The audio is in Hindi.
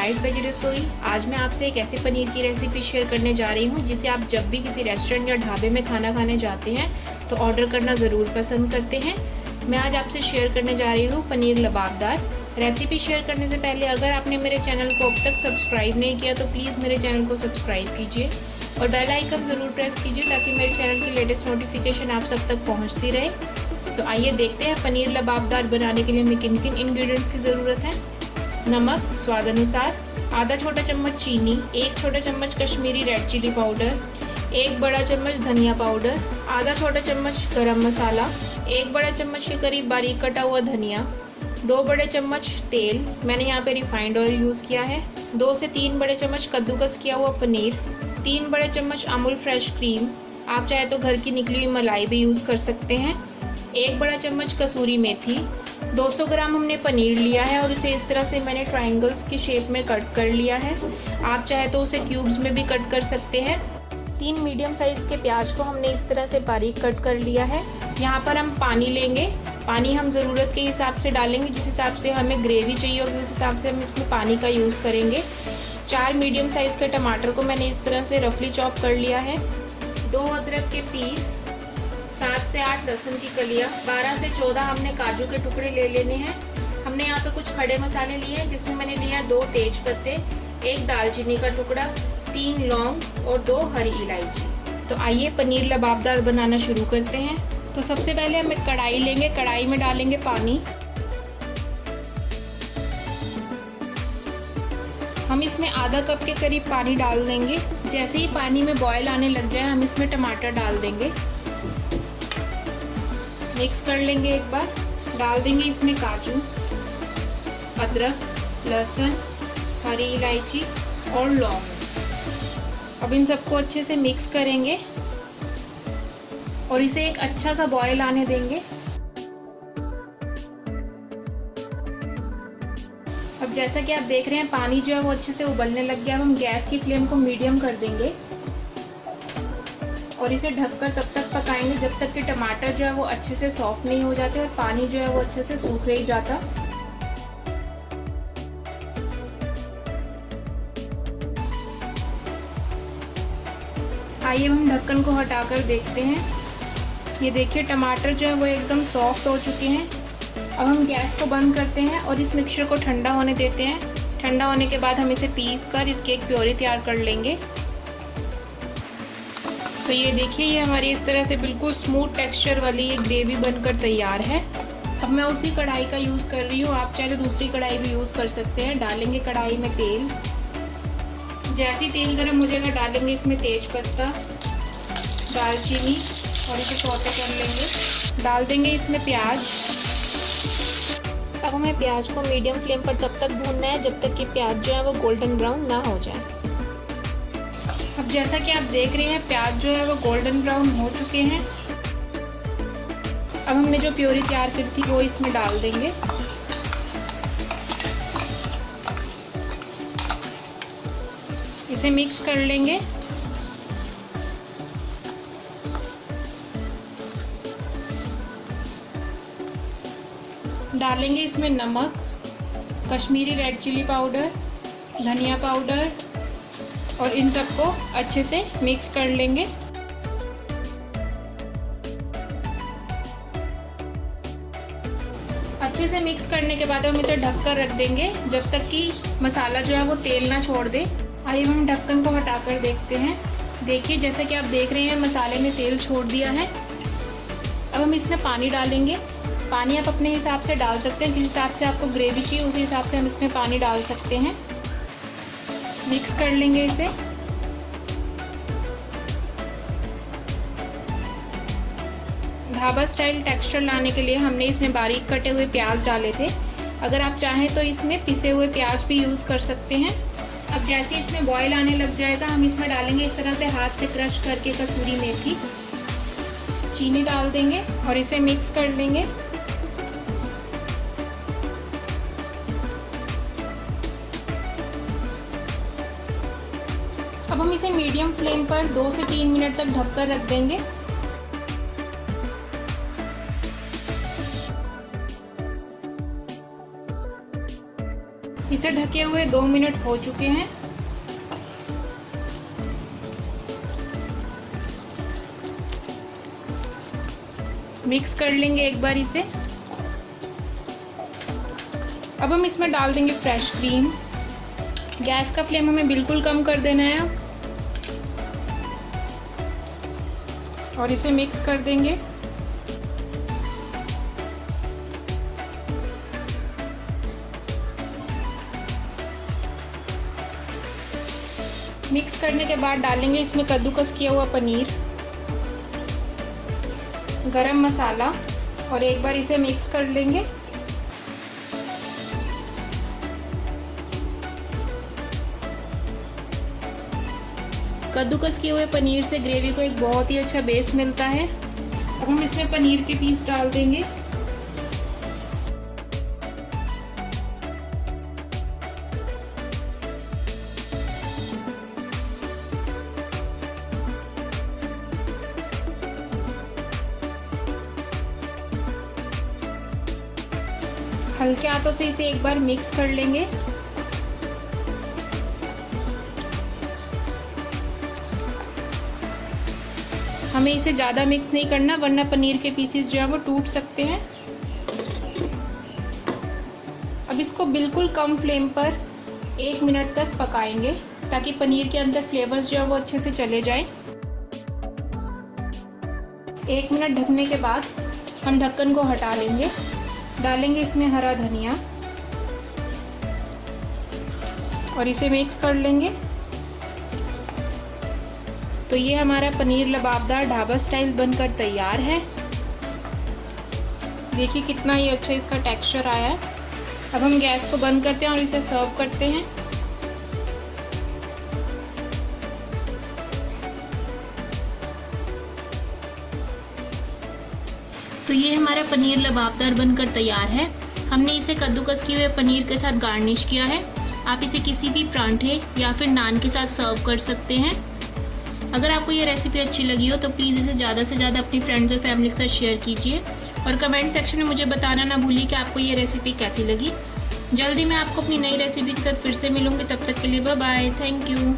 लाइट वेज रसोई। आज मैं आपसे एक ऐसे पनीर की रेसिपी शेयर करने जा रही हूँ जिसे आप जब भी किसी रेस्टोरेंट या ढाबे में खाना खाने जाते हैं तो ऑर्डर करना ज़रूर पसंद करते हैं। मैं आज आपसे शेयर करने जा रही हूँ पनीर लबाबदार। रेसिपी शेयर करने से पहले अगर आपने मेरे चैनल को अब तक सब्सक्राइब नहीं किया तो प्लीज़ मेरे चैनल को सब्सक्राइब कीजिए और बेल आइकन ज़रूर प्रेस कीजिए ताकि मेरे चैनल की लेटेस्ट नोटिफिकेशन आप सब तक पहुँचती रहे। तो आइए देखते हैं पनीर लबाबदार बनाने के लिए हमें किन किन इंग्रेडिएंट्स की ज़रूरत है। नमक स्वाद अनुसार, आधा छोटा चम्मच चीनी, एक छोटा चम्मच कश्मीरी रेड चिली पाउडर, एक बड़ा चम्मच धनिया पाउडर, आधा छोटा चम्मच गरम मसाला, एक बड़ा चम्मच के करीब बारीक कटा हुआ धनिया, 2 बड़े चम्मच तेल, मैंने यहाँ पे रिफाइंड ऑयल यूज़ किया है, 2 से 3 बड़े चम्मच कद्दूकस किया हुआ पनीर, 3 बड़े चम्मच अमूल फ्रेश क्रीम, आप चाहे तो घर की निकली हुई मलाई भी यूज़ कर सकते हैं, 1 बड़ा चम्मच कसूरी मेथी, 200 ग्राम हमने पनीर लिया है और इसे इस तरह से मैंने ट्रायंगल्स की शेप में कट कर लिया है। आप चाहे तो उसे क्यूब्स में भी कट कर सकते हैं। 3 मीडियम साइज़ के प्याज को हमने इस तरह से बारीक कट कर लिया है। यहाँ पर हम पानी लेंगे, पानी हम ज़रूरत के हिसाब से डालेंगे, जिस हिसाब से हमें ग्रेवी चाहिए होगी उस हिसाब से हम इसमें पानी का यूज़ करेंगे। 4 मीडियम साइज़ के टमाटर को मैंने इस तरह से रफली चॉप कर लिया है। 2 अदरक के पीस, 7 से 8 लहसुन की कलियाँ, 12 से 14 हमने काजू के टुकड़े ले लेने हैं। हमने यहाँ पे कुछ खड़े मसाले लिए हैं जिसमें मैंने लिया 2 तेज पत्ते, 1 दालचीनी का टुकड़ा, 3 लौंग और 2 हरी इलायची। तो आइए पनीर लबाबदार बनाना शुरू करते हैं। तो सबसे पहले हम एक कढ़ाई लेंगे, कढ़ाई में डालेंगे पानी। हम इसमें आधा कप के करीब पानी डाल देंगे। जैसे ही पानी में बॉयल आने लग जाए हम इसमें टमाटर डाल देंगे, मिक्स कर लेंगे एक बार। डाल देंगे इसमें काजू, अदरक, लहसुन, हरी इलायची और लौंग। अब इन सबको अच्छे से मिक्स करेंगे और इसे एक अच्छा सा बॉयल आने देंगे। अब जैसा कि आप देख रहे हैं पानी जो है वो अच्छे से उबलने लग गया। अब हम गैस की फ्लेम को मीडियम कर देंगे और इसे ढककर तब तक पकाएंगे जब तक कि टमाटर जो है वो अच्छे से सॉफ्ट नहीं हो जाते और पानी जो है वो अच्छे से सूख नहीं जाता। आइए हम ढक्कन को हटाकर देखते हैं। ये देखिए टमाटर जो है वो एकदम सॉफ्ट हो चुके हैं। अब हम गैस को बंद करते हैं और इस मिक्सचर को ठंडा होने देते हैं। ठंडा होने के बाद हम इसे पीस कर इसकी एक प्योरी तैयार कर लेंगे। तो ये देखिए ये हमारी इस तरह से बिल्कुल स्मूथ टेक्सचर वाली ये ग्रेवी बनकर तैयार है। अब मैं उसी कढ़ाई का यूज़ कर रही हूँ, आप चाहे तो दूसरी कढ़ाई भी यूज़ कर सकते हैं। डालेंगे कढ़ाई में तेल। जैसे ही तेल गर्म हो जाएगा डालेंगे इसमें तेज पत्ता, दालचीनी और इसे सौटे कर लेंगे। डाल देंगे इसमें प्याज। अब हमें प्याज को मीडियम फ्लेम पर तब तक भूनना है जब तक कि प्याज जो है वो गोल्डन ब्राउन ना हो जाए। अब जैसा कि आप देख रहे हैं प्याज जो है वो गोल्डन ब्राउन हो चुके हैं। अब हमने जो प्योरी तैयार की थी वो इसमें डाल देंगे। इसे मिक्स कर लेंगे। डालेंगे इसमें नमक, कश्मीरी रेड चिली पाउडर, धनिया पाउडर और इन सबको अच्छे से मिक्स कर लेंगे। अच्छे से मिक्स करने के बाद हम इसे ढककर रख देंगे जब तक कि मसाला जो है वो तेल ना छोड़ दे। आइए हम ढक्कन को हटाकर देखते हैं। देखिए जैसा कि आप देख रहे हैं मसाले ने तेल छोड़ दिया है। अब हम इसमें पानी डालेंगे। पानी आप अपने हिसाब से डाल सकते हैं, जिस हिसाब से आपको ग्रेवी चाहिए उसी हिसाब से हम इसमें पानी डाल सकते हैं। मिक्स कर लेंगे इसे। ढाबा स्टाइल टेक्सचर लाने के लिए हमने इसमें बारीक कटे हुए प्याज डाले थे। अगर आप चाहें तो इसमें पिसे हुए प्याज भी यूज़ कर सकते हैं। अब जैसे इसमें बॉयल आने लग जाएगा हम इसमें डालेंगे इस तरह से हाथ से क्रश करके कसूरी मेथी, चीनी डाल देंगे और इसे मिक्स कर लेंगे। अब हम इसे मीडियम फ्लेम पर 2 से 3 मिनट तक ढककर रख देंगे। इसे ढके हुए 2 मिनट हो चुके हैं। मिक्स कर लेंगे एक बार इसे। अब हम इसमें डाल देंगे फ्रेश क्रीम। गैस का फ्लेम हमें बिल्कुल कम कर देना है और इसे मिक्स कर देंगे। मिक्स करने के बाद डालेंगे इसमें कद्दूकस किया हुआ पनीर, गरम मसाला और एक बार इसे मिक्स कर लेंगे। कद्दूकस किए हुए पनीर से ग्रेवी को एक बहुत ही अच्छा बेस मिलता है। अब हम इसमें पनीर के पीस डाल देंगे। हल्के हाथों से इसे एक बार मिक्स कर लेंगे। हमें इसे ज़्यादा मिक्स नहीं करना वरना पनीर के पीसेस जो है वो टूट सकते हैं। अब इसको बिल्कुल कम फ्लेम पर 1 मिनट तक पकाएंगे ताकि पनीर के अंदर फ्लेवर्स जो है वो अच्छे से चले जाएं। 1 मिनट ढकने के बाद हम ढक्कन को हटा लेंगे। डालेंगे इसमें हरा धनिया और इसे मिक्स कर लेंगे। तो ये हमारा पनीर लबाबदार ढाबा स्टाइल बनकर तैयार है। देखिए कितना ही अच्छा इसका टेक्सचर आया है। अब हम गैस को बंद करते हैं और इसे सर्व करते हैं। तो ये हमारा पनीर लबाबदार बनकर तैयार है। हमने इसे कद्दूकस किए हुए पनीर के साथ गार्निश किया है। आप इसे किसी भी परांठे या फिर नान के साथ सर्व कर सकते हैं। अगर आपको ये रेसिपी अच्छी लगी हो तो प्लीज़ इसे ज़्यादा से ज़्यादा अपनी फ्रेंड्स और फैमिली के साथ शेयर कीजिए और कमेंट सेक्शन में मुझे बताना ना भूलिए कि आपको ये रेसिपी कैसी लगी। जल्दी मैं आपको अपनी नई रेसिपी के साथ फिर से मिलूंगी। तब तक के लिए बाय बाय। Thank you.